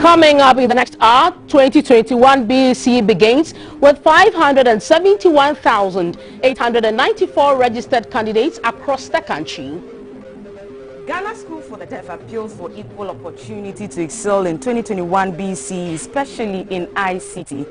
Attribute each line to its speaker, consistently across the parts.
Speaker 1: Coming up in the next hour, 2021 BEC begins with 571,894 registered candidates across the country.
Speaker 2: Ghana School for the Deaf appeals for equal opportunity to excel in 2021 BEC, especially in ICT.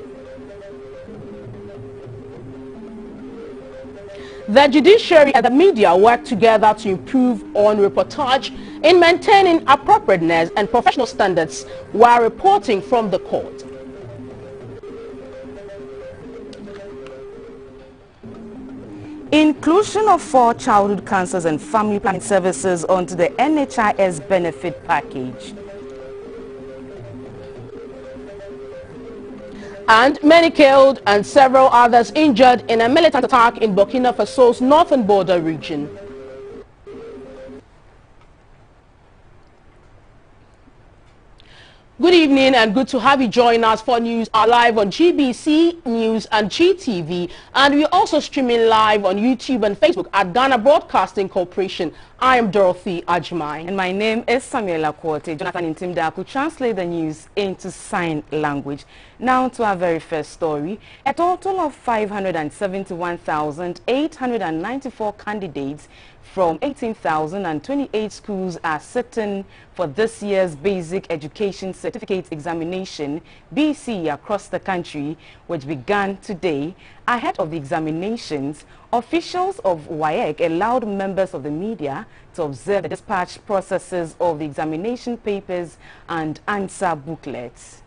Speaker 1: The judiciary and the media work together to improve on reportage in maintaining appropriateness and professional standards while reporting from the court.
Speaker 2: Inclusion of 4 childhood cancers and family planning services onto the NHIS benefit package.
Speaker 1: And many killed and several others injured in a militant attack in Burkina Faso's northern border region. Good evening and good to have you join us for news live on GBC News and GTV, and we're also streaming live on YouTube and Facebook at Ghana Broadcasting Corporation. I am Dorothy Ajimai.
Speaker 2: And my name is Samuela Kwote. Jonathan Intimda could translate the news into sign language. Now to our very first story. A total of 571,894 candidates from 18,028 schools are sitting for this year's Basic Education Certificate Examination, BC, across the country, which began today. Ahead of the examinations, officials of WAEC allowed members of the media to observe the dispatch processes of the examination papers and answer booklets.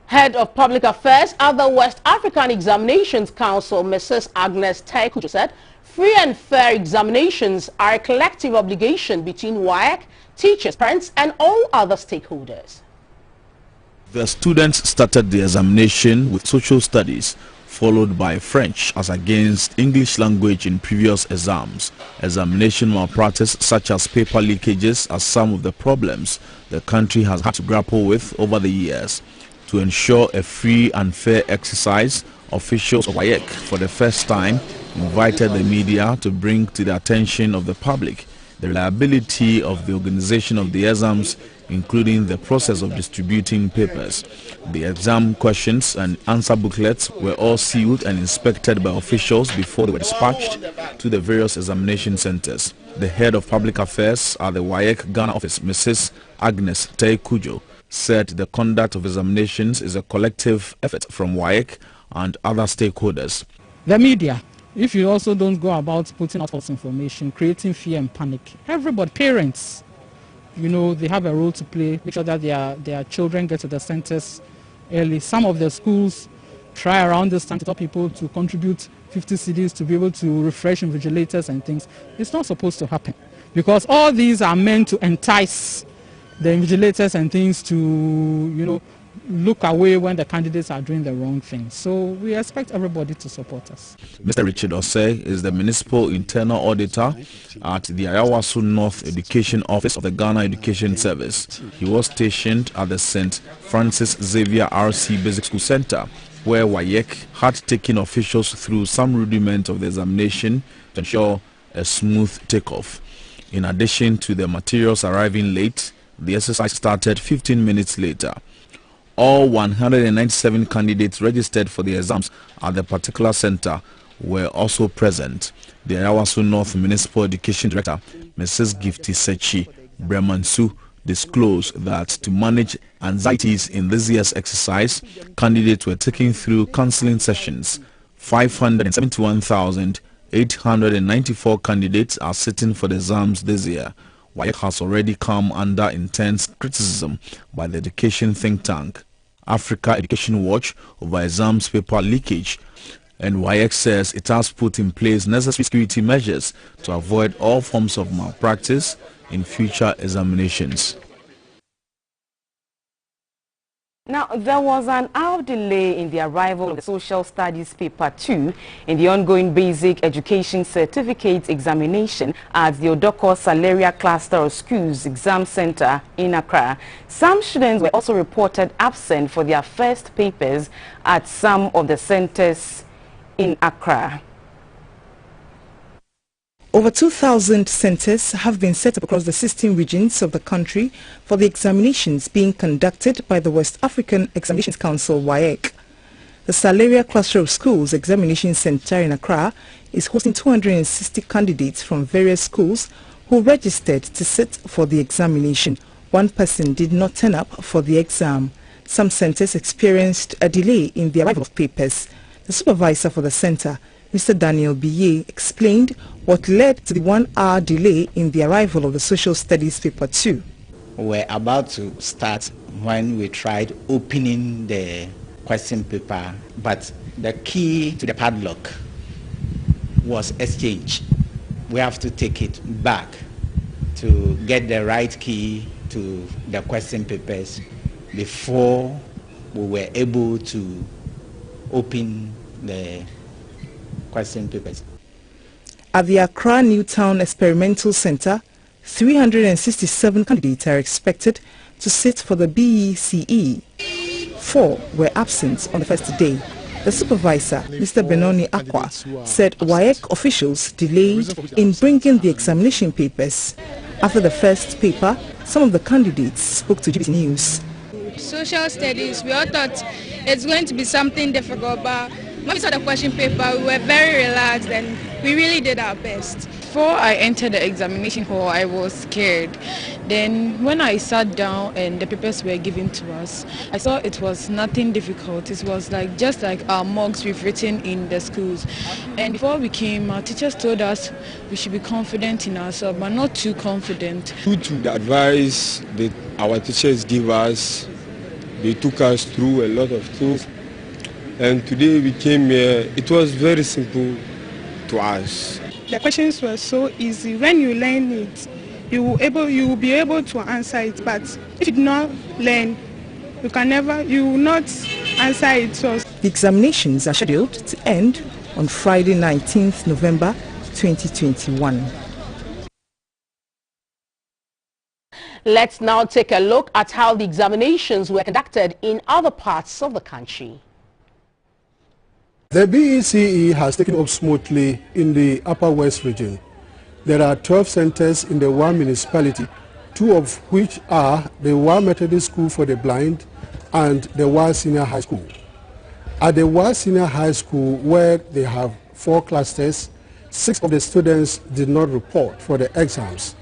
Speaker 1: Head of Public Affairs at the West African Examinations Council, Mrs. Agnes Taikujo, said free and fair examinations are a collective obligation between WAEC, teachers, parents, and all other stakeholders.
Speaker 3: The students started the examination with social studies, followed by French as against English language in previous exams. Examination malpractice such as paper leakages are some of the problems the country has had to grapple with over the years. To ensure a free and fair exercise, officials of WAEC for the first time invited the media to bring to the attention of the public the reliability of the organization of the exams, including the process of distributing papers. The exam questions and answer booklets were all sealed and inspected by officials before they were dispatched to the various examination centers. The head of public affairs at the WAEC Ghana office, Mrs. Agnes Taikujo, said the conduct of examinations is a collective effort from WAEC and other stakeholders.
Speaker 4: The media, if you also don't go about putting out false information, creating fear and panic, everybody, parents, you know, they have a role to play, make sure that their children get to the centers early. Some of the schools try around this time to tell people to contribute 50 cedis to be able to refresh invigilators and things. It's not supposed to happen, because all these are meant to entice the invigilators and things to, you know, look away when the candidates are doing the wrong thing. So we expect everybody to support us.
Speaker 3: Mr. Richard Osei is the Municipal Internal Auditor at the Ayawaso North Education Office of the Ghana Education Service. He was stationed at the St. Francis Xavier RC Basic School Center, where WAEC had taken officials through some rudiment of the examination to ensure a smooth takeoff. In addition to the materials arriving late, the exercise started 15 minutes later. All 197 candidates registered for the exams at the particular center were also present. The Ayawaso North Municipal Education Director, Mrs. Gifty Sechi Bremansu, disclosed that to manage anxieties in this year's exercise, candidates were taken through counseling sessions. 571,894 candidates are sitting for the exams this year. WAEC has already come under intense criticism by the education think tank Africa Education Watch over exams paper leakage, and WAEC says it has put in place necessary security measures to avoid all forms of malpractice in future examinations.
Speaker 2: Now, there was an hour delay in the arrival of the Social Studies Paper 2 in the ongoing Basic Education Certificate Examination at the Odoko Salaria Cluster of Schools Exam Center in Accra. Some students were also reported absent for their first papers at some of the centers in Accra.
Speaker 5: Over 2,000 centers have been set up across the 16 regions of the country for the examinations being conducted by the West African Examinations Council, WAEC. The Salaria Cluster of Schools Examination Center in Accra is hosting 260 candidates from various schools who registered to sit for the examination. One person did not turn up for the exam. Some centers experienced a delay in the arrival of papers. The supervisor for the center, Mr. Daniel Biye, explained what led to the 1-hour delay in the arrival of the Social Studies Paper 2.
Speaker 6: We were about to start when we tried opening the question paper, but the key to the padlock was exchanged. We have to take it back to get the right key to the question papers before we were able to open the question papers.
Speaker 5: At the Accra Newtown Experimental Center, 367 candidates are expected to sit for the BECE. 4 were absent on the first day. The supervisor, Mr. Benoni Akwa, said WAEC officials delayed in bringing the examination papers. After the first paper, some of the candidates spoke to GBC News.
Speaker 7: Social studies, we all thought it's going to be something difficult, but when we saw the question paper, we were very relaxed and we really did our best.
Speaker 8: Before I entered the examination hall, I was scared. Then when I sat down and the papers were given to us, I saw it was nothing difficult. It was just like our mocks we've written in the schools. And before we came, our teachers told us we should be confident in ourselves, but not too confident.
Speaker 9: Due to the advice that our teachers gave us, they took us through a lot of things. And today we came here, it was very simple to us.
Speaker 10: The questions were so easy. When you learn it, you will be able to answer it. But if you do not learn, you will not answer it. So
Speaker 5: the examinations are scheduled to end on Friday, 19th November 2021.
Speaker 1: Let's now take a look at how the examinations were conducted in other parts of the country.
Speaker 11: The BECE has taken up smoothly in the Upper West region. There are 12 centers in the Wa municipality, 2 of which are the Wa Methodist School for the Blind and the Wa Senior High School. At the Wa Senior High School, where they have 4 clusters, 6 of the students did not report for the exams.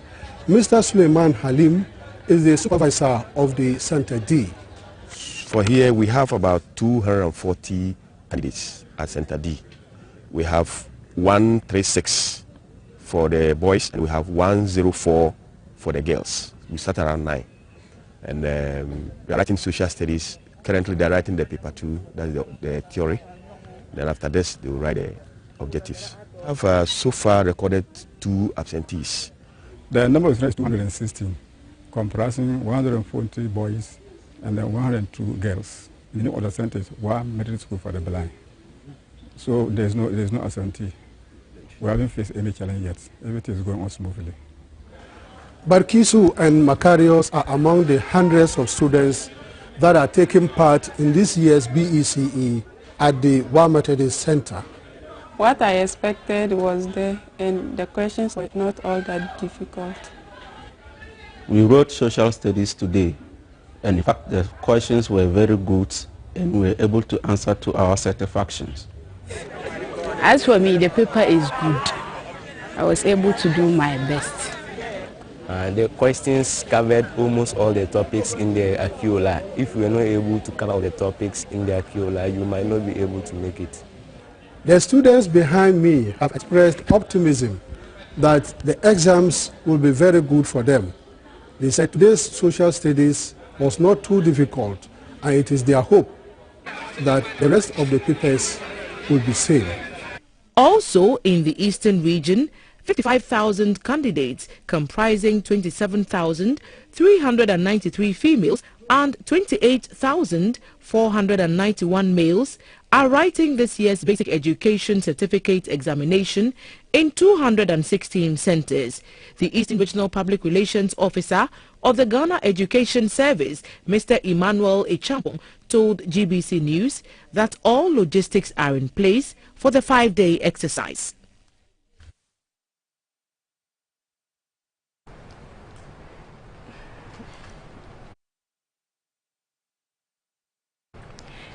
Speaker 11: Mr. Suleiman Halim is the supervisor of the Center D.
Speaker 12: For here, we have about 240 candidates at Center D. We have 136 for the boys and we have 104 for the girls. We start around 9. And we are writing social studies. Currently they are writing the paper 2, that's the theory. Then after this they will write the objectives. We have so far recorded 2 absentees.
Speaker 13: The number of students is 216, comprising 140 boys and then 102 girls. In the other centers, one middle school for the blind. So there's no absentee. We haven't faced any challenge yet. Everything is going on smoothly.
Speaker 11: Barkisu and Macarius are among the hundreds of students that are taking part in this year's BECE at the Wa Methodist Center.
Speaker 14: What I expected was there, and the questions were not all that difficult.
Speaker 15: We wrote social studies today, and in fact the questions were very good and we were able to answer to our satisfactions.
Speaker 16: As for me, the paper is good. I was able to do my best.
Speaker 17: The questions covered almost all the topics in the Akiola. If we are not able to cover all the topics in the Akiola, you might not be able to make it.
Speaker 11: The students behind me have expressed optimism that the exams will be very good for them. They said today's social studies was not too difficult, and it is their hope that the rest of the papers will be same.
Speaker 18: Also in the Eastern region, 55,000 candidates comprising 27,393 females and 28,491 males are writing this year's Basic Education Certificate examination in 216 centers. The Eastern Regional Public Relations Officer of the Ghana Education Service, Mr. Emmanuel Echampong, told GBC News that all logistics are in place for the 5-day exercise.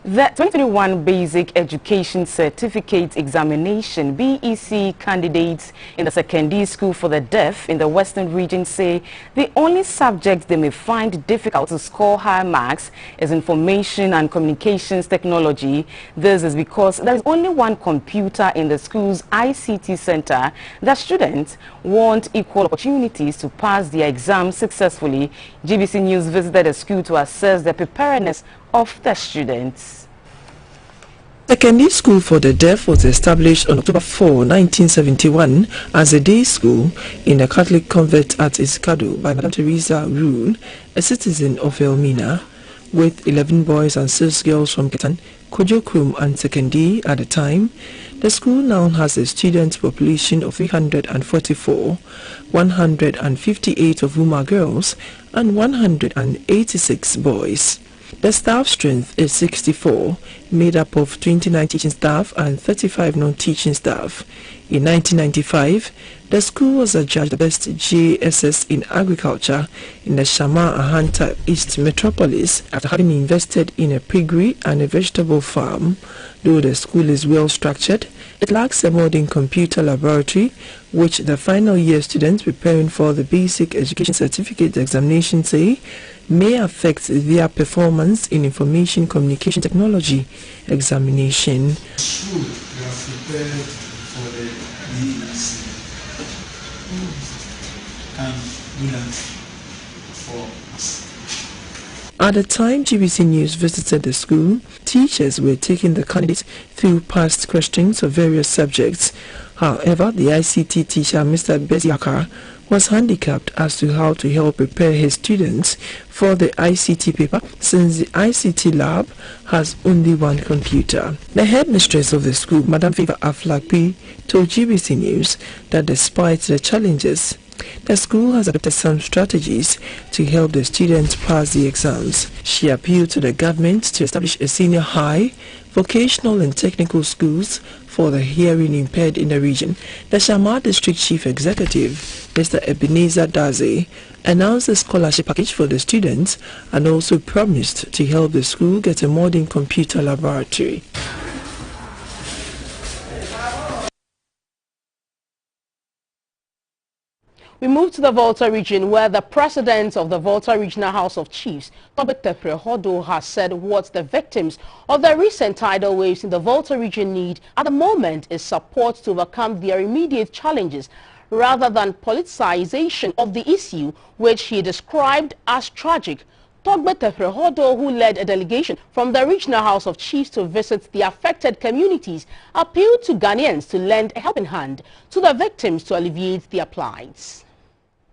Speaker 2: The 2021 Basic Education Certificate Examination BEC candidates in the secondary school for the deaf in the Western region say the only subject they may find difficult to score high marks is information and communications technology. This is because there is only one computer in the school's ICT center. The students want equal opportunities to pass their exams successfully. GBC News visited the school to assess the preparedness of the students.
Speaker 19: Secondary School for the Deaf was established on October 4, 1971 as a day school in a Catholic convent at Isikado by Madam Teresa Rule, a citizen of Elmina, with 11 boys and 6 girls from Ketan, Kojokrum and Sekandi at the time. The school now has a student population of 344, 158 of whom are girls and 186 boys. The staff strength is 64, made up of 29 teaching staff and 35 non-teaching staff. In 1995, the school was adjudged the best JSS in agriculture in the Shama Ahanta East Metropolis after having invested in a piggery and a vegetable farm. Though the school is well structured, it lacks a modern computer laboratory, which the final year students preparing for the Basic Education Certificate examination say may affect their performance in information communication technology examination.
Speaker 20: School, we are prepared for the BEC and do that for us.
Speaker 19: At the time GBC News visited the school, teachers were taking the candidates through past questions of various subjects. However, the ICT teacher, Mr. Besiaka, was handicapped as to how to help prepare his students for the ICT paper since the ICT lab has only one computer. The headmistress of the school, Madam Favor Aflakpi, told GBC News that despite the challenges, the school has adopted some strategies to help the students pass the exams. She appealed to the government to establish a senior high, vocational and technical schools for the hearing impaired in the region. The Shama District Chief Executive, Mr. Ebenezer Daze, announced a scholarship package for the students and also promised to help the school get a modern computer laboratory.
Speaker 1: We move to the Volta region, where the president of the Volta Regional House of Chiefs, Dr. Prehodo, has said what the victims of the recent tidal waves in the Volta region need at the moment is support to overcome their immediate challenges rather than politicization of the issue, which he described as tragic. Dr. Prehodo, who led a delegation from the Regional House of Chiefs to visit the affected communities, appealed to Ghanaians to lend a helping hand to the victims to alleviate their plights.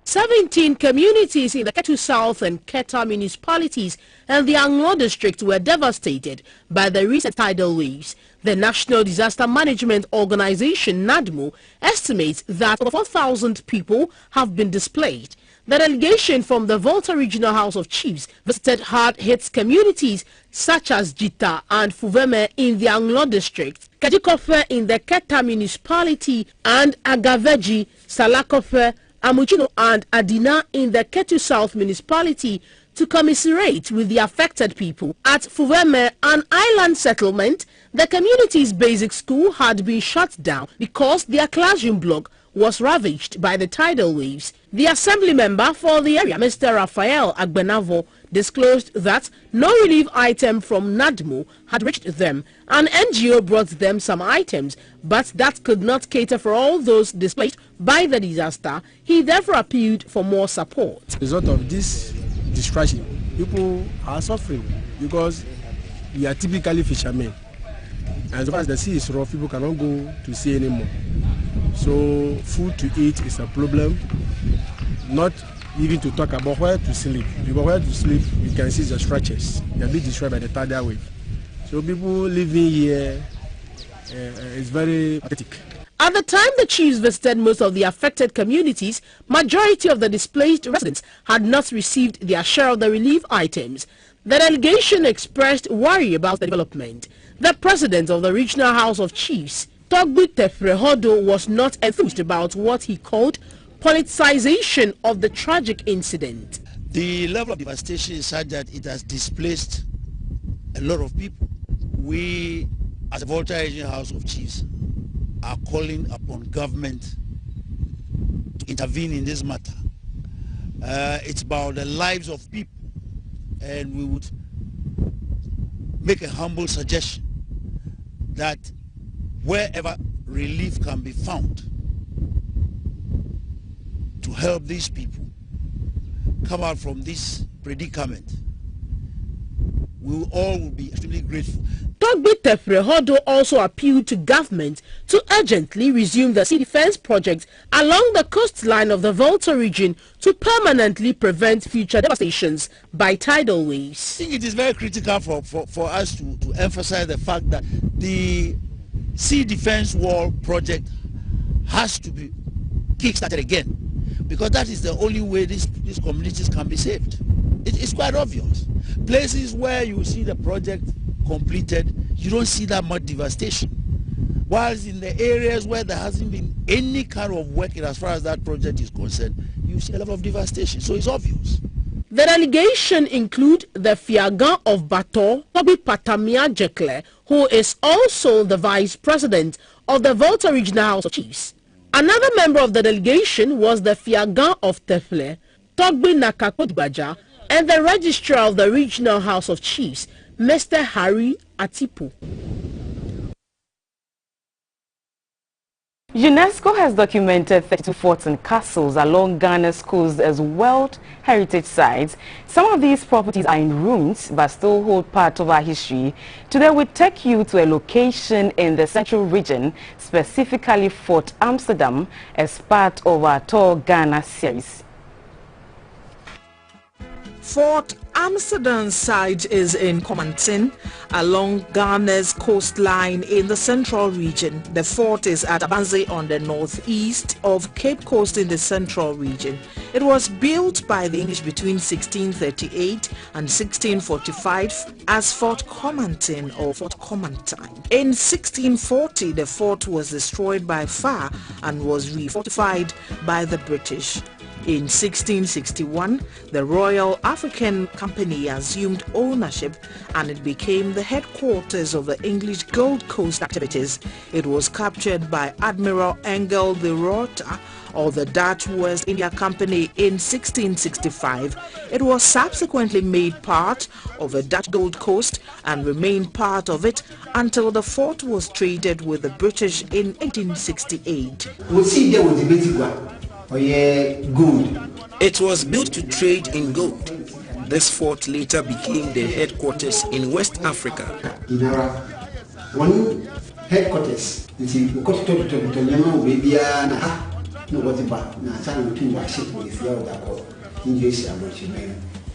Speaker 1: 17 communities in the Ketu South and Keta municipalities and the Anglo district were devastated by the recent tidal waves. The National Disaster Management Organization, NADMO, estimates that over 4,000 people have been displaced. The delegation from the Volta Regional House of Chiefs visited hard-hit communities such as Jita and Fuveme in the Anglo district, Ketikofe in the Keta municipality, and Agaveji, Salakofe, Amuchino and Adina in the Ketu South municipality to commiserate with the affected people. At Fuveme, an island settlement, the community's basic school had been shut down because their classroom block was ravaged by the tidal waves. The assembly member for the area, Mr. Raphael Agbenavo, disclosed that no relief item from NADMO had reached them. An NGO brought them some items, but that could not cater for all those displaced by the disaster. He therefore appealed for more support.
Speaker 21: As a result of this destruction, people are suffering because we are typically fishermen. As far as the sea is rough, people cannot go to sea anymore. So food to eat is a problem, not even to talk about where to sleep. Because where to sleep, you can see the structures. They are being destroyed by the tidal wave. So people living here is very pathetic.
Speaker 1: At the time the chiefs visited most of the affected communities, majority of the displaced residents had not received their share of the relief items. The delegation expressed worry about the development. The president of the Regional House of Chiefs, Togbu Tefrehodo, was not enthused about what he called politicization of the tragic incident.
Speaker 22: The level of devastation is such that it has displaced a lot of people.
Speaker 4: we, as a Volta Region House of Chiefs, are calling upon government to intervene in this matter. It's about the lives of people, and we would make a humble suggestion that wherever relief can be found to help these people come out from this predicament, we all will be extremely grateful.
Speaker 1: Togbe Tefrehodo also appealed to government to urgently resume the sea defense project along the coastline of the Volta region to permanently prevent future devastations by tidal waves.
Speaker 4: I think it is very critical for us to emphasize the fact that the sea defense wall project has to be kick-started again, because that is the only way these communities can be saved. It's quite obvious. Places where you see the project completed, you don't see that much devastation. Whilst in the areas where there hasn't been any kind of work as far as that project is concerned, you see a lot of devastation. So it's obvious.
Speaker 1: The delegation include the Fiagan of Bato, Toby Patamia Jekle, who is also the vice president of the Volta Regional House of Chiefs. Another member of the delegation was the Fiagan of Tefle, Togbe Nakakotbaja, and the registrar of the Regional House of Chiefs, Mr. Harry Atipu.
Speaker 2: UNESCO has documented 32 forts and castles along Ghana's coast as World Heritage Sites. Some of these properties are in ruins but still hold part of our history. Today we take you to a location in the central region, specifically Fort Amsterdam, as part of our Tour Ghana series.
Speaker 22: Fort Amsterdam site is in Comantin along Ghana's coastline in the central region. The fort is at Abanze on the northeast of Cape Coast in the central region. It was built by the English between 1638 and 1645 as Fort Comantin or Fort Comantine. In 1640, the fort was destroyed by fire and was refortified by the British. In 1661, the Royal African Company assumed ownership and it became the headquarters of the English Gold Coast activities. It was captured by Admiral Engel de Ruyter of the Dutch West India Company in 1665. It was subsequently made part of the Dutch Gold Coast and remained part of it until the fort was traded with the British in 1868.
Speaker 23: It was built to trade in gold. This fort later became the headquarters in West Africa.
Speaker 24: One headquarters,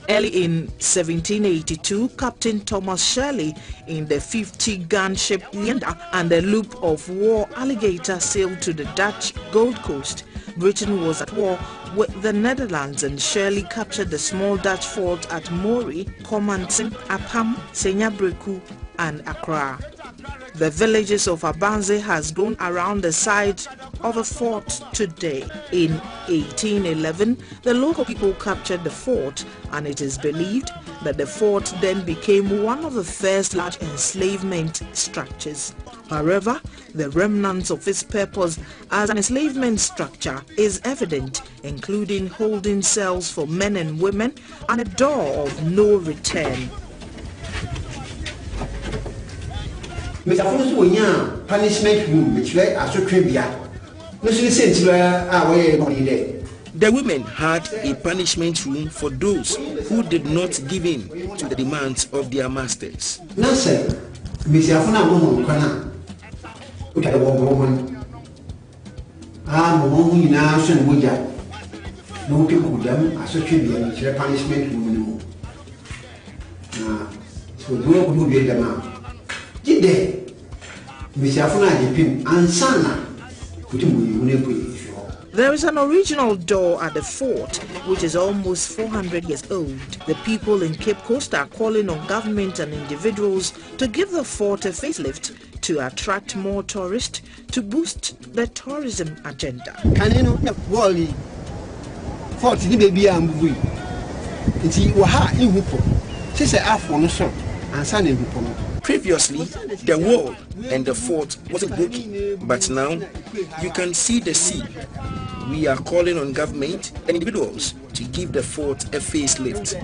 Speaker 22: Early in 1782, Captain Thomas Shirley in the 50-gun ship Leander and the loop of war Alligator sailed to the Dutch Gold Coast. Britain was at war with the Netherlands and Shirley captured the small Dutch fort at Mori, Comantin, Apam, Senyabreku and Accra. The villages of Abanze has grown around the site of the fort today. In 1811, the local people captured the fort and it is believed that the fort then became one of the first large enslavement structures. However, the remnants of its purpose as an enslavement structure is evident, including holding cells for men and women and a door of no return.
Speaker 24: Punishment room, which were
Speaker 23: The women had a punishment room for those who did not give in to the demands of their masters.
Speaker 22: There is an original door at the fort which is almost 400 years old. The people in Cape Coast are calling on government and individuals to give the fort a facelift to attract more tourists to boost the tourism agenda.
Speaker 23: Previously, the wall and the fort wasn't broken, but now you can see the sea. We are calling on government and individuals to give the fort a facelift.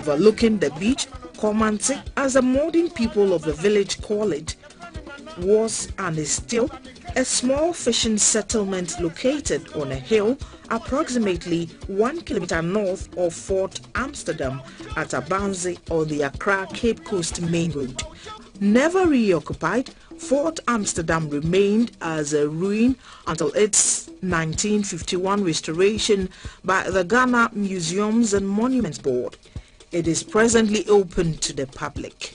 Speaker 22: Overlooking the beach, Komanse, as the modern people of the village call it, was and is still a small fishing settlement located on a hill approximately 1 kilometer north of Fort Amsterdam at Abanze on the Accra-Cape Coast main road. Never reoccupied, Fort Amsterdam remained as a ruin until its 1951 restoration by the Ghana Museums and Monuments Board. It is presently open to the public.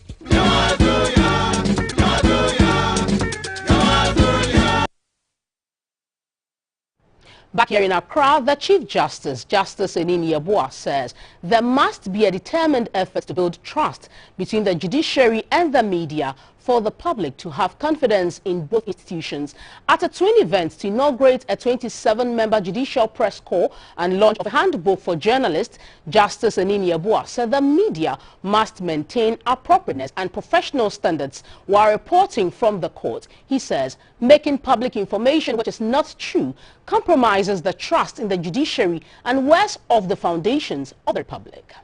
Speaker 1: Back here in Accra, the Chief Justice, Justice Enini Yeboah, says there must be a determined effort to build trust between the judiciary and the media for the public to have confidence in both institutions. At a twin event to inaugurate a 27-member judicial press corps and launch of a handbook for journalists, Justice Enini Yeboah said the media must maintain appropriateness and professional standards while reporting from the court. He says making public information which is not true compromises the trust in the judiciary and wears off the foundations of the Republic.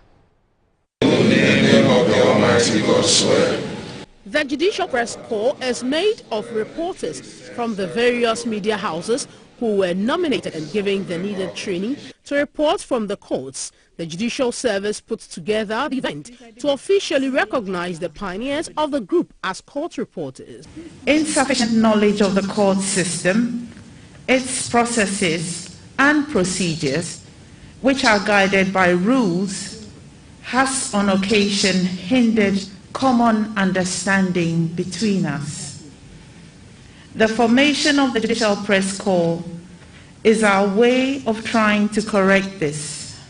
Speaker 3: In the name of the Almighty God, swear.
Speaker 1: The Judicial Press Corps is made of reporters from the various media houses who were nominated and given the needed training to report from the courts. The Judicial Service put together the event to officially recognize the pioneers of the group as court reporters.
Speaker 6: Insufficient knowledge of the court system, its processes and procedures, which are guided by rules, has on occasion hindered common understanding between us. The formation of the Judicial Press Corps is our way of trying to correct this.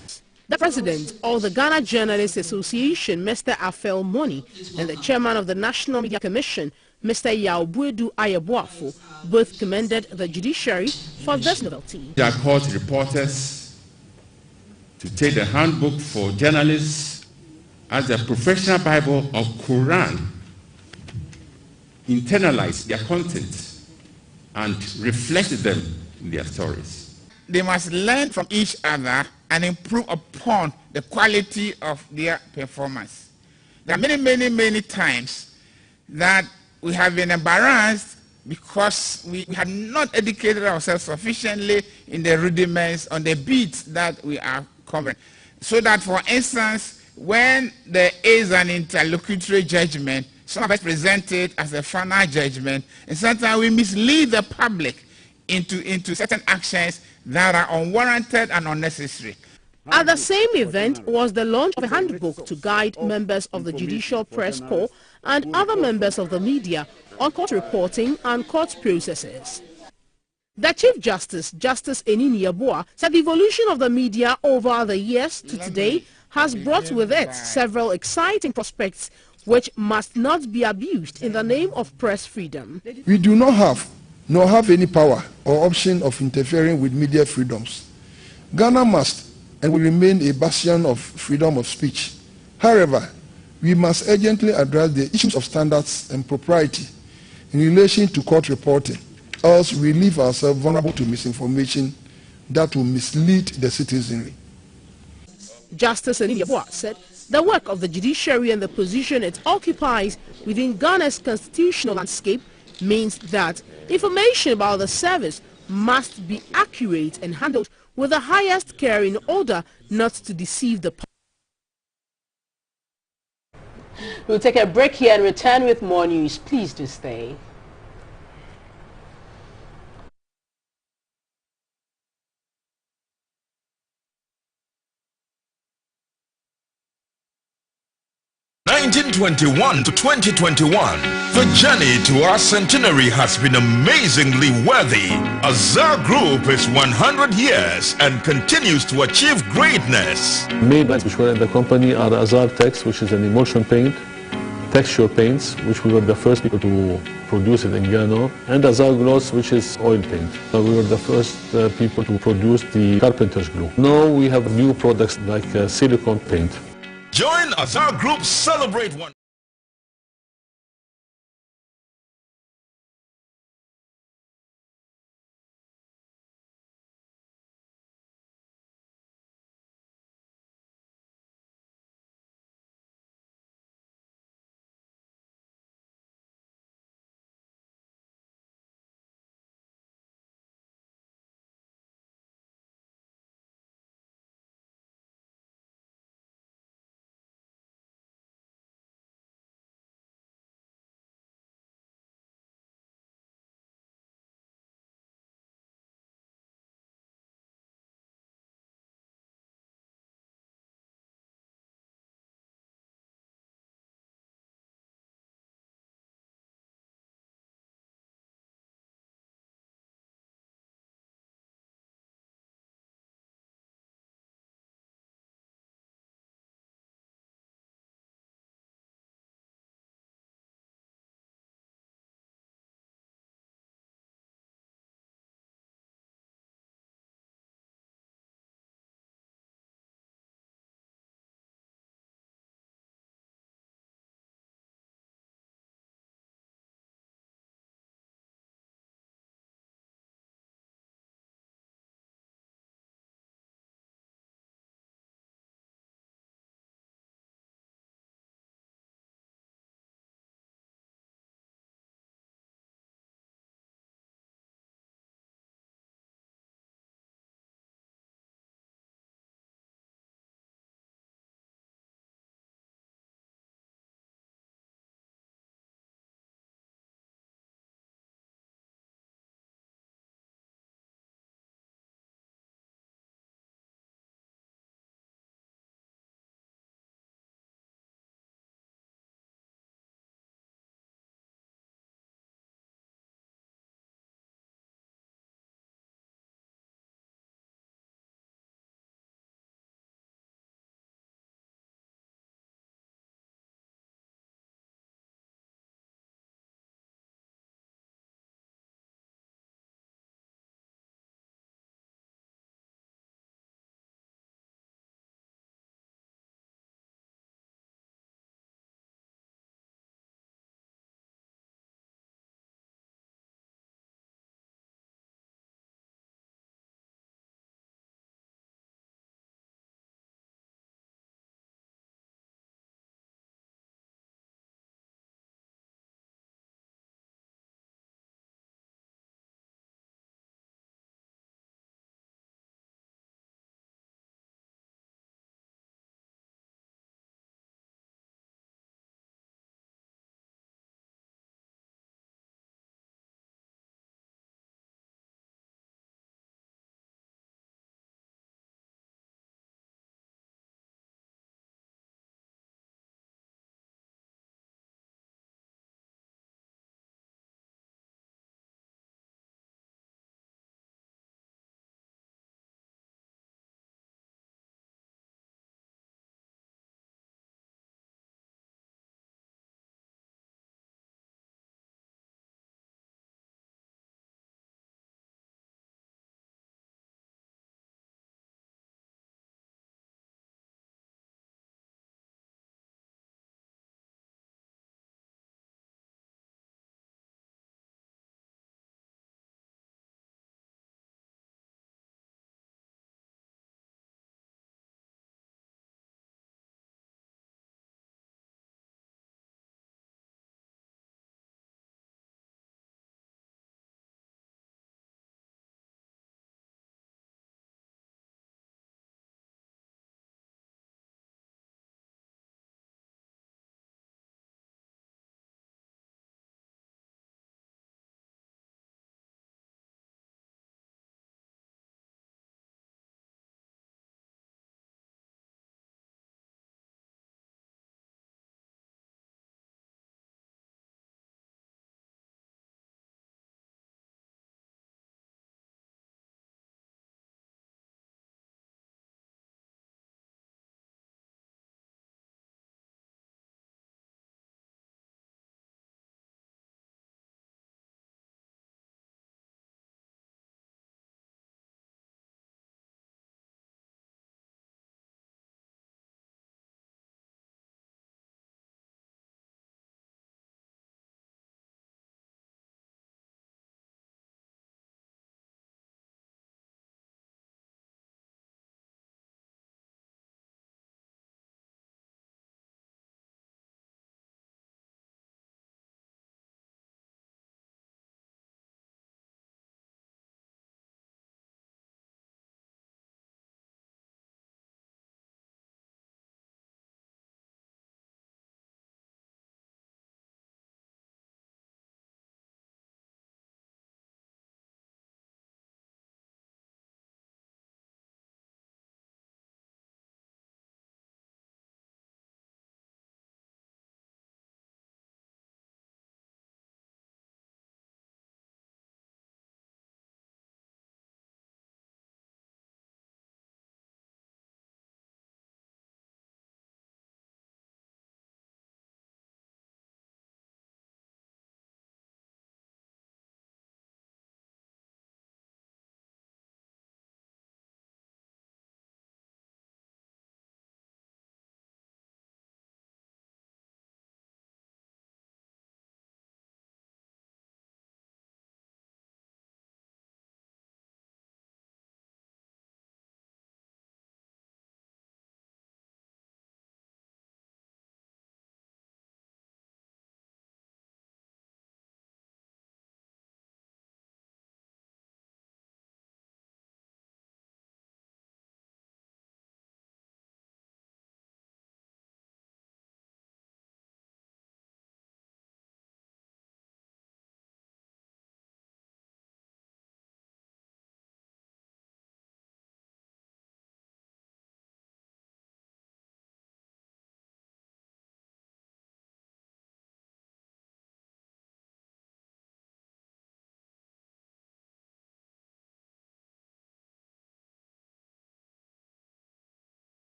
Speaker 1: The president of the Ghana Journalists Association, Mr. Afel Moni, and the chairman of the National Media Commission, Mr. Yaobuedu Ayeboafo, both commended the judiciary for this novelty.
Speaker 7: Our court reporters to take the handbook for journalists as a professional Bible of Quran, internalize their content and reflect them in their stories.
Speaker 8: They must learn from each other and improve upon the quality of their performance. There are many times that we have been embarrassed because we had not educated ourselves sufficiently in the rudiments on the beats that we are covering. So that, for instance, when there is an interlocutory judgment, some of us present it as a final judgment, and sometimes we mislead the public into certain actions that are unwarranted and unnecessary.
Speaker 1: At the same event was the launch of a handbook to guide members of the Judicial Press Corps and other members of the media on court reporting and court processes. The Chief Justice, Justice Enini Yeboah, said the evolution of the media over the years to today has brought with it several exciting prospects which must not be abused in the name of press freedom.
Speaker 25: We do not have, nor have any power or option of interfering with media freedoms. Ghana must and will remain a bastion of freedom of speech. However, we must urgently address the issues of standards and propriety in relation to court reporting, else we leave ourselves vulnerable to misinformation that will mislead the citizenry.
Speaker 1: Justice Enini Yeboah said the work of the judiciary and the position it occupies within Ghana's constitutional landscape means that information about the service must be accurate and handled with the highest care in order not to deceive the public. We'll take a break here and return with more news. Please do stay.
Speaker 26: (1921 to 2021), the journey to our centenary has been amazingly worthy. Azar Group is 100 years and continues to achieve greatness.
Speaker 27: Main brands which were in the company are the Azar Text, which is an emulsion paint,
Speaker 5: texture paints, which we were the first people to produce it in Ghana, and Azar gloss, which is oil paint. We were the first people to produce the carpenter's glue. Now we have new products like silicone paint.
Speaker 26: Join Azar Group, celebrate one.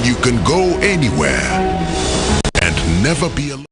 Speaker 9: you can go anywhere and never be alone.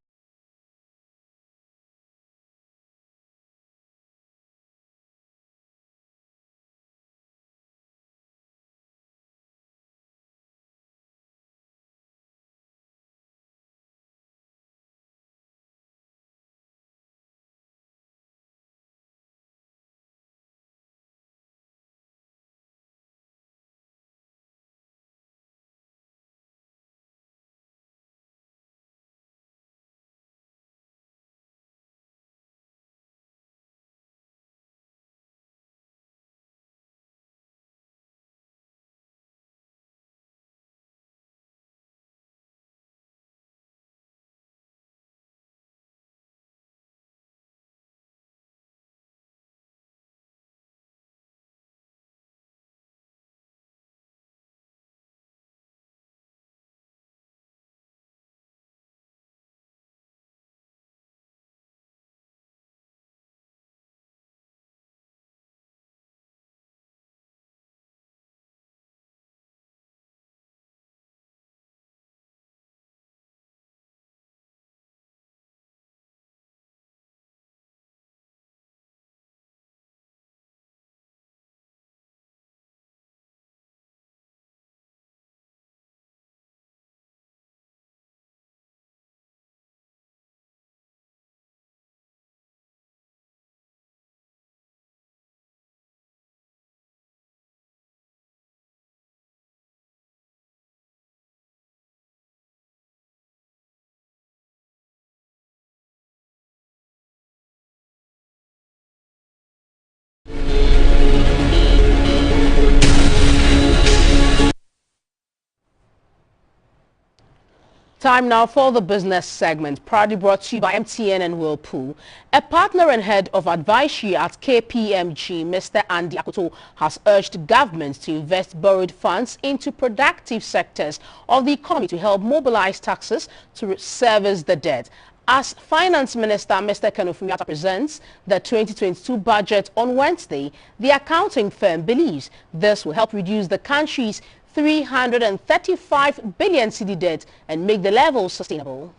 Speaker 1: Time now for the business segment, proudly brought to you by MTN and Whirlpool. A partner and head of advisory at KPMG, Mr. Andy Akoto, has urged governments to invest borrowed funds into productive sectors of the economy to help mobilize taxes to service the debt. As Finance Minister Mr. Kenufumi presents the 2022 budget on Wednesday, the accounting firm believes this will help reduce the country's 335 billion cedi debt and make the level sustainable.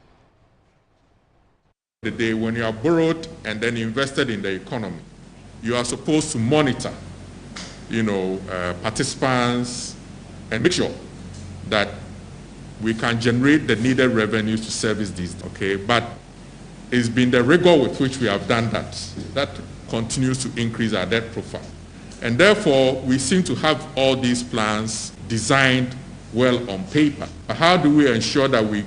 Speaker 7: The day when you are borrowed and then invested in the economy, you are supposed to monitor, participants and make sure that we can generate the needed revenues to service these. Okay, but it's been the rigor with which we have done that continues to increase our debt profile, and therefore we seem to have all these plans designed well on paper. How do we ensure that we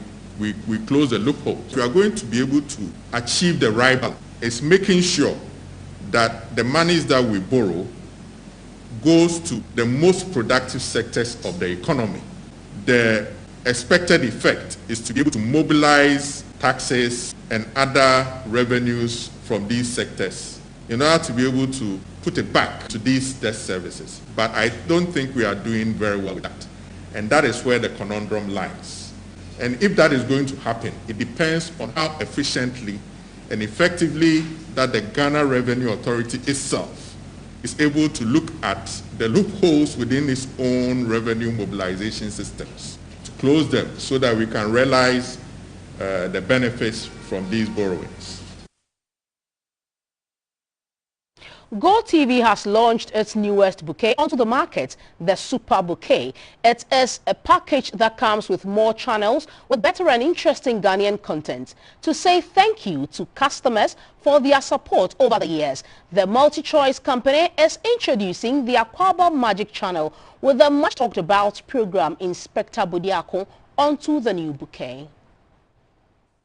Speaker 7: close the loopholes? We are going to be able to achieve the right balance. It's making sure that the monies that we borrow goes to the most productive sectors of the economy. The expected effect is to be able to mobilize taxes and other revenues from these sectors in order to be able to put it back to these debt services. But I don't think we are doing very well with that. And that is where the conundrum lies. And if that is going to happen, it depends on how efficiently and effectively that the Ghana Revenue Authority itself is able to look at the loopholes within its own revenue mobilization systems, to close them so that we can realize the benefits from these borrowings.
Speaker 1: GoTV has launched its newest bouquet onto the market, the Super Bouquet. It is a package that comes with more channels with better and interesting Ghanaian content. To say thank you to customers for their support over the years, the multi-choice company is introducing the Akwaba Magic channel with the much talked about program Inspector Bodiako onto the new bouquet.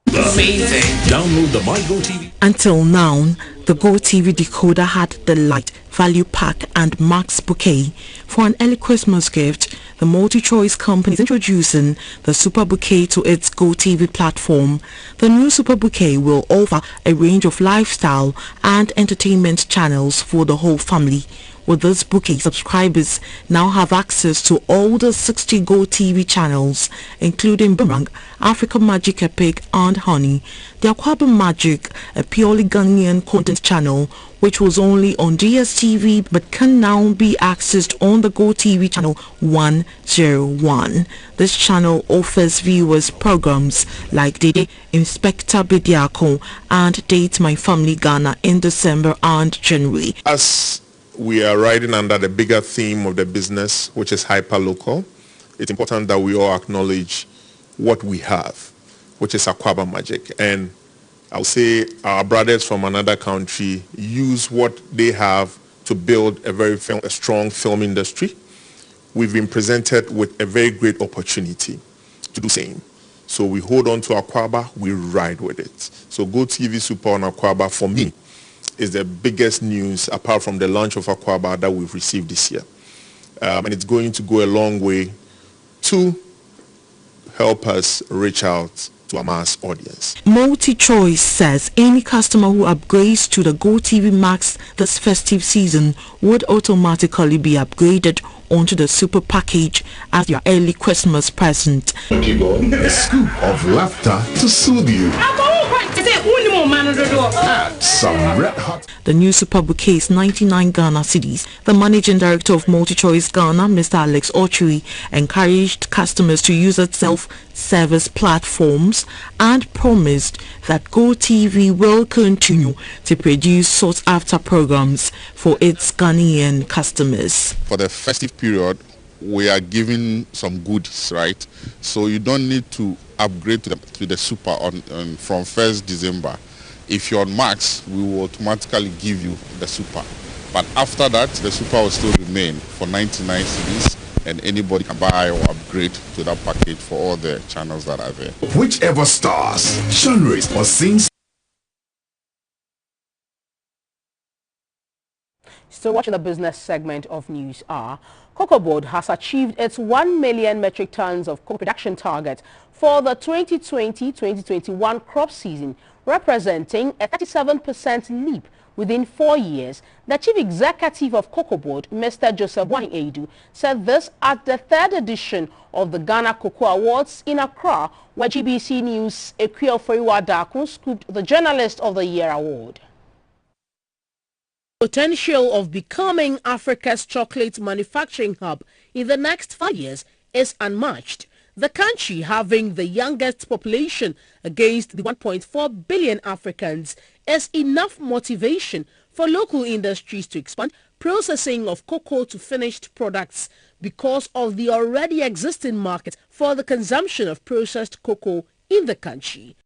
Speaker 10: Amazing. Download the My GoTV.
Speaker 22: Until now, the GoTV decoder had the Light, Value Pack and Max Bouquet. For an early Christmas gift, the multi-choice company is introducing the Super Bouquet to its GoTV platform. The new Super Bouquet will offer a range of lifestyle and entertainment channels for the whole family, With this bouquet, subscribers now have access to all the 60 Go TV channels, including Boomerang, Africa Magic Epic, and Honey. The Akwaba Magic, a purely Ghanaian content channel, which was only on DSTV but can now be accessed on the Go TV channel 101. This channel offers viewers programs like Dede, Inspector Bediako, and Date My Family Ghana in December and January.
Speaker 12: As we are riding under the bigger theme of the business, which is hyper-local, it's important that we all acknowledge what we have, which is Akwaba Magic. And I'll say our brothers from another country use what they have to build a very strong film industry. We've been presented with a very great opportunity to do the same. So we hold on to Akwaba, we ride with it. So Go TV Super on Akwaba, for me, is the biggest news apart from the launch of Akwaba that we've received this year. And it's going to go a long way to help us reach out to a mass audience.
Speaker 22: MultiChoice says any customer who upgrades to the Go TV Max this festive season would automatically be upgraded onto the super package as your early Christmas present.
Speaker 9: A scoop of laughter to soothe you. Add some red hot.
Speaker 22: The new super bouquet is 99 Ghana cedis. The managing director of MultiChoice Ghana, Mr. Alex Ochuri, encouraged customers to use its self-service platforms and promised that Go TV will continue to produce sought-after programs for its Ghanaian customers.
Speaker 13: For the festive period, we are giving some goodies, right? So you don't need to upgrade to the super from 1st December. If you're on Max, we will automatically give you the super. But after that, the super will still remain for 99 cedis, and anybody can buy or upgrade to that package for all the channels that are there.
Speaker 9: Whichever stars, genres, or sings.
Speaker 1: Still watching the business segment of News Hour. Cocoa Board has achieved its 1 million metric tons of cocoa production target for the 2020-2021 crop season, representing a 37% leap within 4 years. The chief executive of Cocoa Board, Mr. Joseph Boahen-Aidu, said this at the 3rd edition of the Ghana Cocoa Awards in Accra, where GBC News' Ekwel Foriwa-Dakun scooped the Journalist of the Year award. Potential of becoming Africa's chocolate manufacturing hub in the next 5 years is unmatched. The country, having the youngest population against the 1.4 billion Africans, is enough motivation for local industries to expand processing of cocoa to finished products because of the already existing market for the consumption of processed cocoa in the country.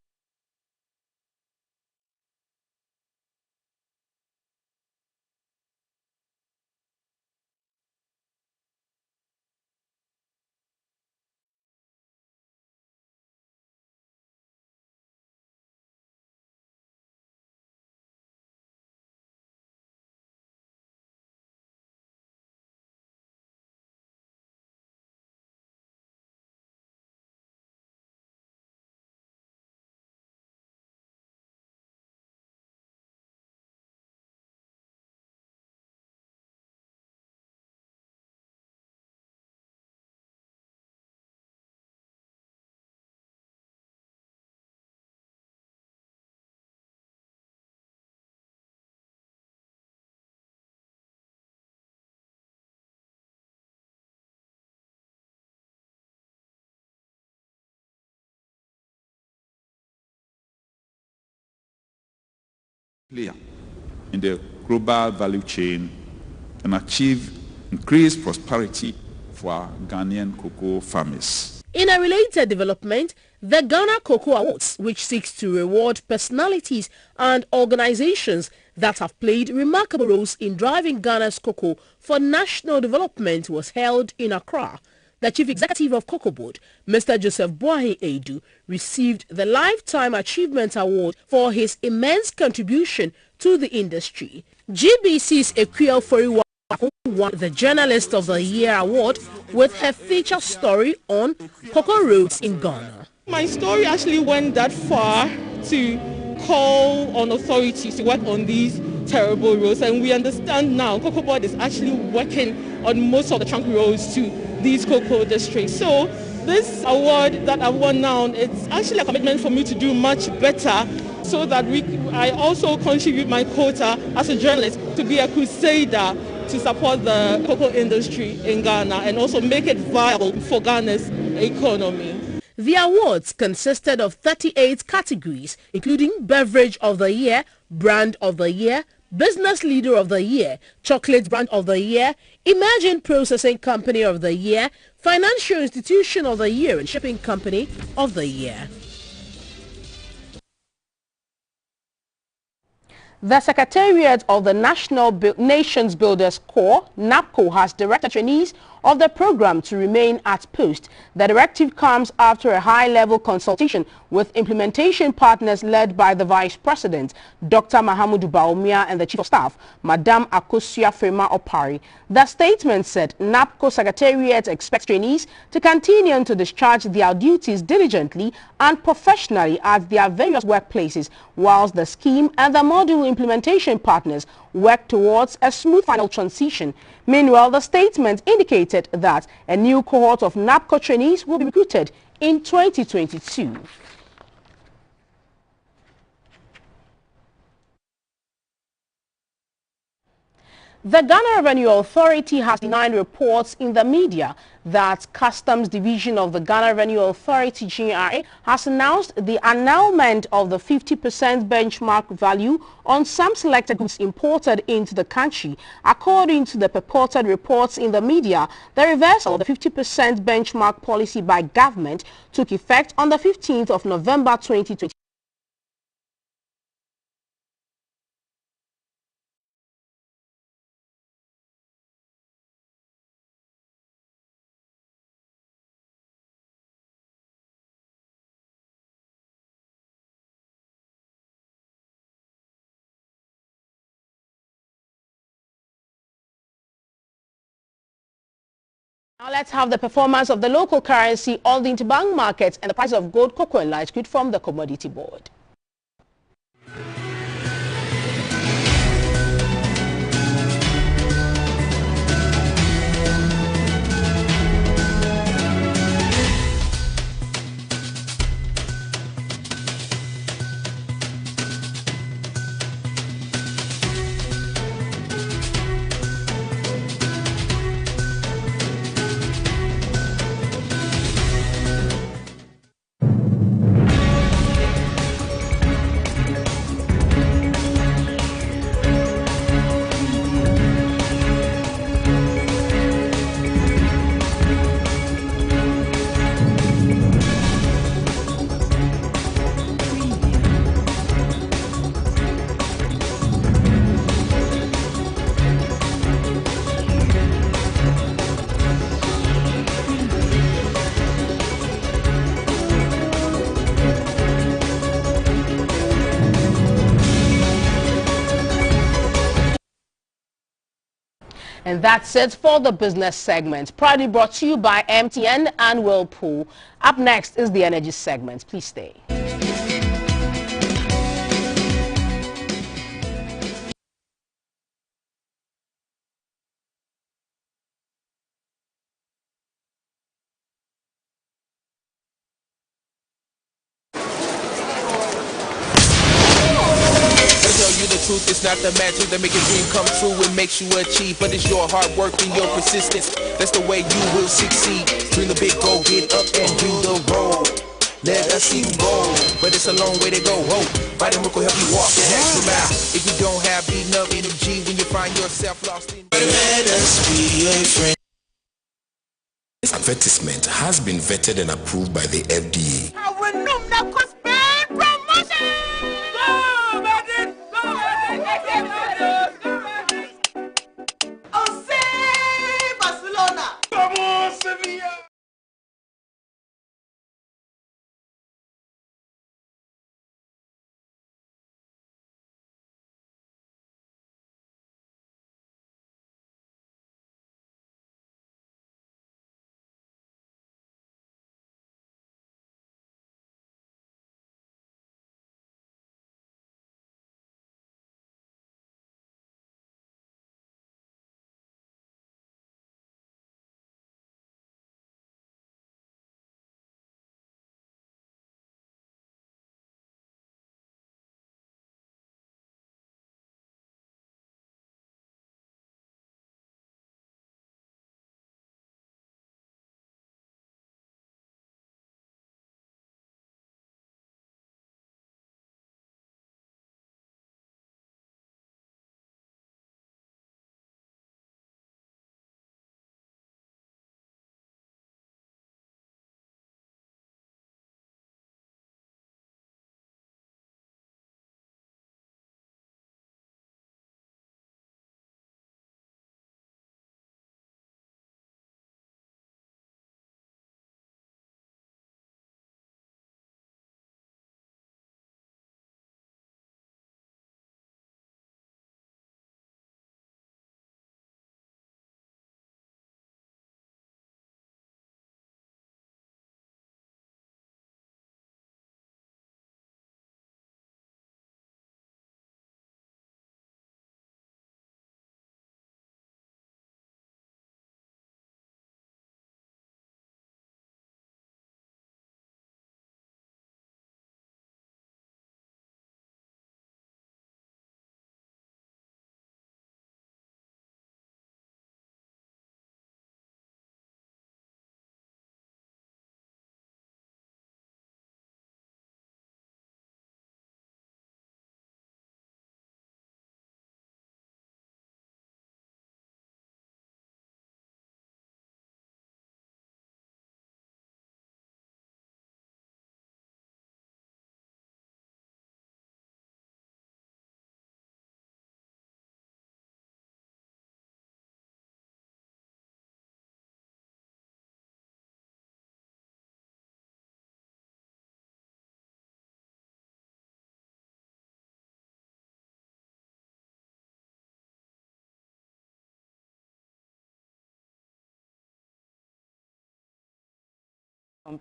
Speaker 14: Player in the global value chain and achieve increased prosperity for our Ghanaian cocoa farmers.
Speaker 1: In a related development, the Ghana Cocoa Awards, which seeks to reward personalities and organizations that have played remarkable roles in driving Ghana's cocoa for national development, was held in Accra. The chief executive of Cocoa Board, Mr. Joseph Boahen-Aidu, received the Lifetime Achievement Award for his immense contribution to the industry. GBC's Ekwel Foriwa won the Journalist of the Year award with her feature story on cocoa roads in Ghana.
Speaker 15: My story actually went that far to call on authorities to work on these
Speaker 11: terrible roads, and we understand now Cocoa Board is actually working on most of the trunk roads to these cocoa districts. So this award that I won now, it's actually a commitment for me to do much better so that I also contribute my quota as a journalist to be a crusader to support the cocoa industry in Ghana and also make it viable for Ghana's economy.
Speaker 1: The awards consisted of 38 categories, including Beverage of the Year, Brand of the Year, Business Leader of the Year, Chocolate Brand of the Year, Emerging Processing Company of the Year, Financial Institution of the Year, and Shipping Company of the Year. The Secretariat of the Nations Builders Corps, NAPCO, has directed trainees of the program to remain at post. The directive comes after a high-level consultation with implementation partners led by the Vice President, Dr. Mahamudu Bawumia, and the Chief of Staff, Madam Akosua Frema Opari. The statement said NAPCO Secretariat expects trainees to continue to discharge their duties diligently and professionally at their various workplaces, whilst the scheme and the module implementation partners work towards a smooth final transition. Meanwhile, the statement indicated that a new cohort of NAPCO trainees will be recruited in 2022. The Ghana Revenue Authority has denied reports in the media that Customs Division of the Ghana Revenue Authority (GRA) has announced the annulment of the 50% benchmark value on some selected goods imported into the country. According to the purported reports in the media, the reversal of the 50% benchmark policy by government took effect on the 15th of November 2020. Now let's have the performance of the local currency on the interbank markets and the price of gold, cocoa and light crude from the Commodity Board. And that's it for the business segment, proudly brought to you by MTN and Whirlpool. Up next is the energy segment. Please stay.
Speaker 15: Truth is not the magic that make a dream come true and makes you achieve, but it's your hard work and your persistence. That's the way you will succeed. Dream the big goal, get up and do the road. Let us see you go, but it's a long way to go. Vitamin will help you walk the extra mile. If you don't have enough energy when you find yourself lost in. Let us be a friend.
Speaker 16: This advertisement has been vetted and approved by the FDA.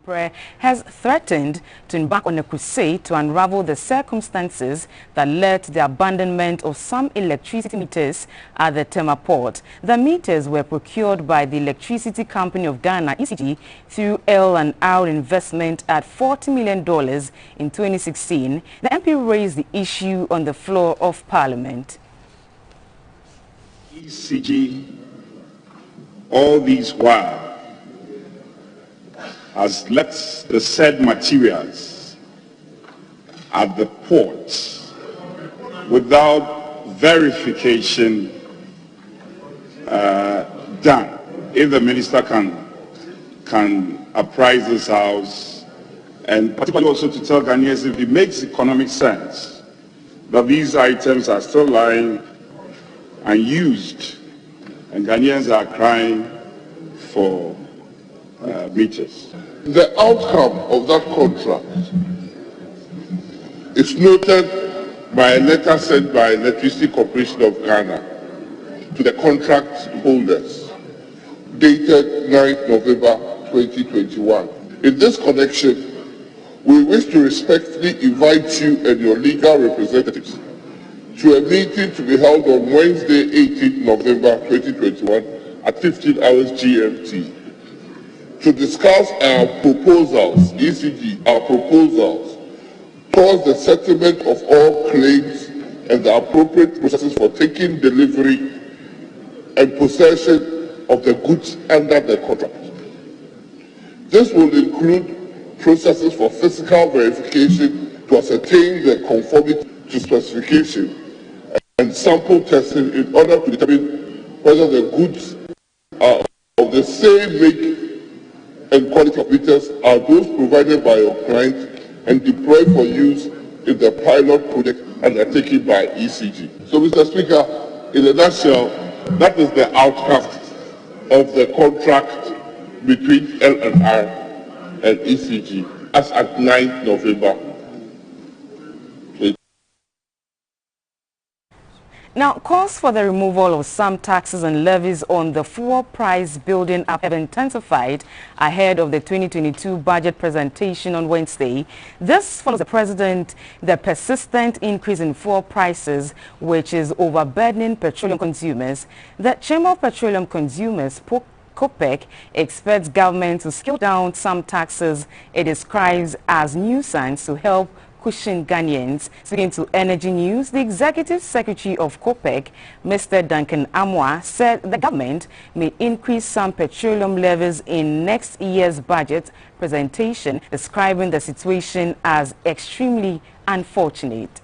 Speaker 2: Prayer has threatened to embark on a crusade to unravel the circumstances that led to the abandonment of some electricity meters at the Tema port. The meters were procured by the Electricity Company of Ghana, ECG, through L&R investment at $40 million in 2016. The MP raised the issue on the floor of Parliament.
Speaker 4: ECG, all these while, has left the said materials at the port without verification done. If the minister can apprise this house, and particularly also to tell Ghanaians if it makes economic sense that these items are still lying unused and Ghanaians are crying for meters.
Speaker 13: The outcome of that contract is noted by a letter sent by Electricity Corporation of Ghana to the contract holders, dated 9th November 2021. In this connection, we wish to respectfully invite you and your legal representatives to a meeting to be held on Wednesday, 18th November 2021 at 15 hours GMT to discuss our proposals, ECG, our proposals towards the settlement of all claims and the appropriate processes for taking delivery and possession of the goods under the contract. This will include processes for physical verification to ascertain the conformity to specification and sample testing in order to determine whether the goods are of the same make and quality of meters are those provided by your client and deployed for use in the pilot project undertaken by ECG. So, Mr. Speaker, in a nutshell, that is the outcome of the contract between L&R and ECG as at 9th November.
Speaker 2: Now, calls for the removal of some taxes and levies on the fuel price building up have intensified ahead of the 2022 budget presentation on Wednesday. This follows the persistent increase in fuel prices, which is overburdening petroleum consumers. The Chamber of Petroleum Consumers, COPEC, expects government to scale down some taxes it describes as nuisance to help cushion Ghanaians. Speaking to Energy News, the Executive Secretary of COPEC, Mr. Duncan Amwa, said the government may increase some petroleum levies in next year's budget presentation, describing the situation as extremely unfortunate.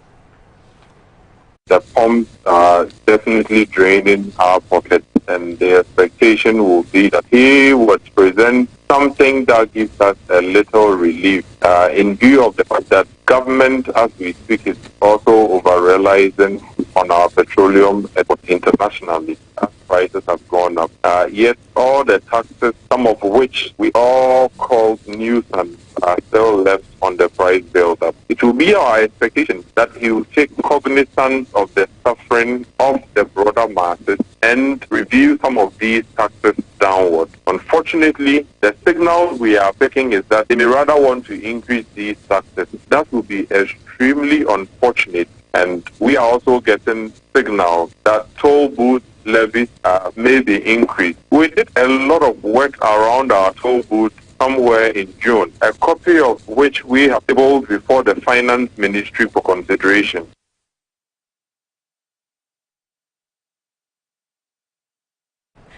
Speaker 17: The pumps are definitely draining our pockets, and the expectation will be that he would present something that gives us a little relief in view of the fact that government, as we speak, is also over-realizing on our petroleum internationally as prices have gone up. Yet all the taxes, some of which we all call nuisance, are still left on the price build-up. It will be our expectation that he will take cognizance of the suffering of the broader masses and review some of these taxes downward. Unfortunately, the signal we are picking is that they may rather want to increase these taxes. That will be extremely unfortunate, and we are also getting signals that toll booth levies may be increased. We did a lot of work around our toll booth somewhere in June, a copy of which we have tabled before the Finance Ministry for consideration.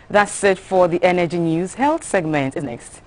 Speaker 2: That's it for the Energy News. Health segment is next.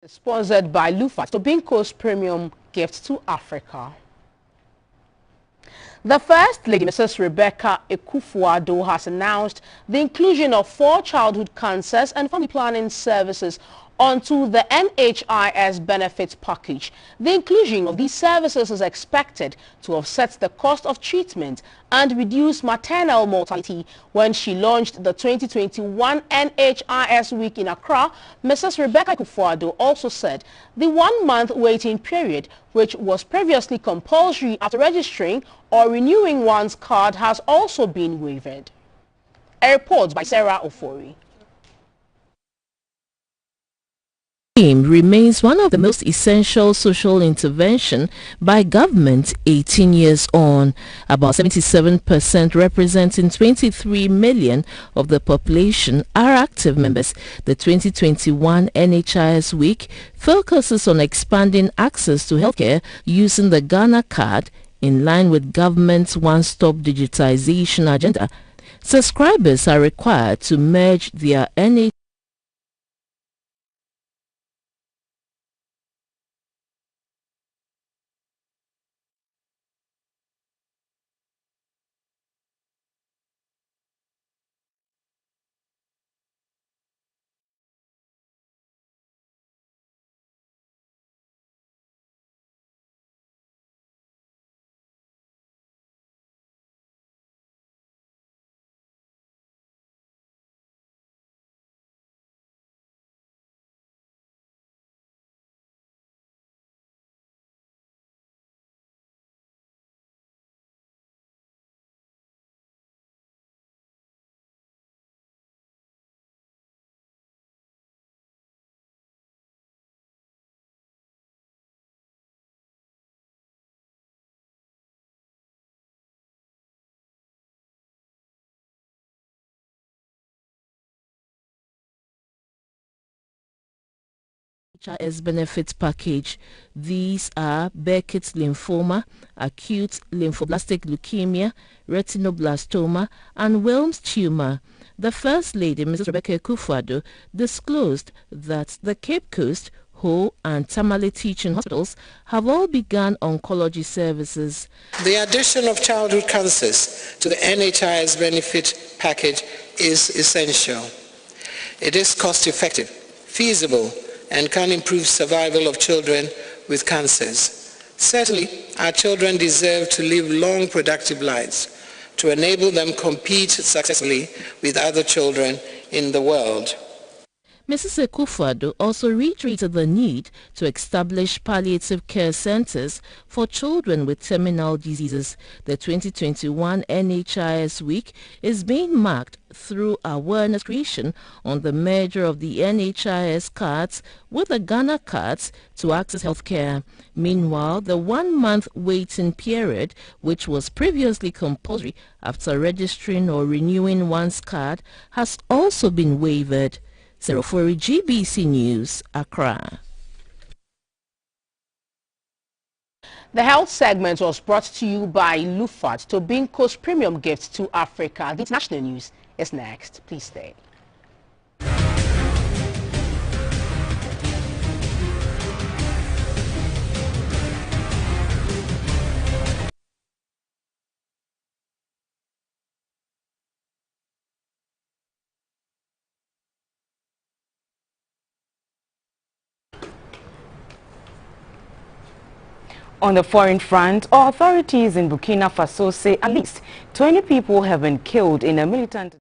Speaker 1: Sponsored by Lufat, Tobinco's premium gift to Africa. The First Lady, Mrs. Rebecca Akufo-Addo, has announced the inclusion of 4 childhood cancers and family planning services onto the NHIS benefits package. The inclusion of these services is expected to offset the cost of treatment and reduce maternal mortality. When she launched the 2021 NHIS week in Accra, Mrs. Rebecca Akufo-Addo also said the 1-month waiting period, which was previously compulsory after registering or renewing one's card, has also been waived. A report by Sarah Ofori.
Speaker 18: Remains one of the most essential social intervention by government 18 years on. About 77%, representing 23 million of the population, are active members. The 2021 NHIS week focuses on expanding access to healthcare using the Ghana card in line with government's one-stop digitization agenda. Subscribers are required to merge their NHIS benefits package. These are Burkitt's lymphoma, acute lymphoblastic leukemia, retinoblastoma, and Wilms tumor. The First Lady, Mrs. Rebecca Akufo-Addo, disclosed that the Cape Coast, Ho, and Tamale teaching hospitals have all begun oncology services.
Speaker 19: The addition of childhood cancers to the NHIS benefit package is essential. It is cost-effective, feasible, and can improve survival of children with cancers. Certainly, our children deserve to live long, productive lives to enable them compete successfully with other children in the world.
Speaker 18: Mrs. Akufo-Addo also reiterated the need to establish palliative care centers for children with terminal diseases. The 2021 NHIS week is being marked through awareness creation on the merger of the NHIS cards with the Ghana cards to access healthcare. Meanwhile, the 1-month waiting period, which was previously compulsory after registering or renewing one's card, has also been waived. For GBC News, Accra.
Speaker 1: The health segment was brought to you by Lufat, Tobinco's premium gift to Africa. The international news is next. Please stay.
Speaker 2: On the foreign front, authorities in Burkina Faso say at least 20 people have been killed in a militant